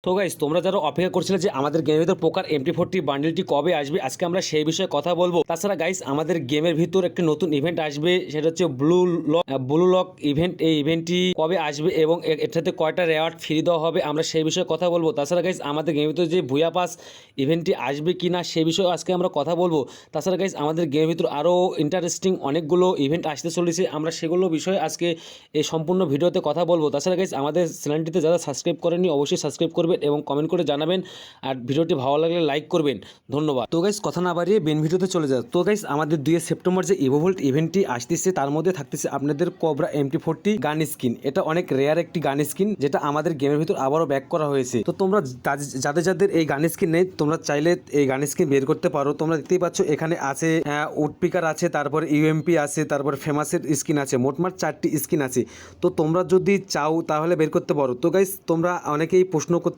তো গাইস, তোমরা যারা অপেক্ষা করছিলে যে আমাদের গেমের ভিতর পোকার MT40 বান্ডেলটি কবে আসবে, আজকে আমরা সেই বিষয়ে কথা বলবো। তাছাড়া গাইস, আমাদের গেমের ভিতর একটি নতুন ইভেন্ট আসবে, সেটা হচ্ছে ব্লু লক ইভেন্ট। এই ইভেন্টটি কবে আসবে এবং এটাতে কয়টা রেওয়ার্ড ফ্রি দেওয়া হবে, আমরা সেই বিষয়ে কথা বলবো। তাছাড়া গাইস, আমাদের গেমের ভিতর যে ভুয়া পাস ইভেন্টটি আসবে কি না সেই বিষয়ে আজকে আমরা কথা বলবো। তাছাড়া গাইস, আমাদের গেমের ভিতর আরও ইন্টারেস্টিং অনেকগুলো ইভেন্ট আসতে চলেছে, আমরা সেগুলো বিষয়ে আজকে এই সম্পূর্ণ ভিডিওতে কথা বলবো। তাছাড়া গাইস, আমাদের চ্যানেলটিতে যারা সাবস্ক্রাইব করেনি অবশ্যই সাবস্ক্রাইব করবেন এবং কমেন্ট করে জানাবেন, আর ভিডিওটি ভালো লাগলে লাইক করবেন। ধন্যবাদ। তো গাইস, কথা না বাড়িয়ে মেন ভিডিওতে চলে যায়। তো গাইস, আমাদের 2 সেপ্টেম্বর যে ইভোভোল্ট ইভেন্টটি আসতেছে, তার মধ্যে থাকতেছে আপনাদের কোবরা MT40 গান স্কিন। এটা অনেক রেয়ার একটি গান স্কিন, যেটা আমাদের গেমের ভিতর আবারও ব্যাক করা হয়েছে। তো তোমরা যাদের যাদের এই গান স্কিন নেই, তোমরা চাইলে এই গান স্কিন বের করতে পারো। তোমরা দেখতেই পাচ্ছ এখানে আছে উডপিকার আছে, তারপর UMP আছে, তারপর ফেমাসের স্কিন আছে, মোটমাট 4টি স্কিন আছে। তো তোমরা যদি চাও তাহলে বের করতে পারো। তো গাইস, তোমরা অনেকেই প্রশ্ন করতে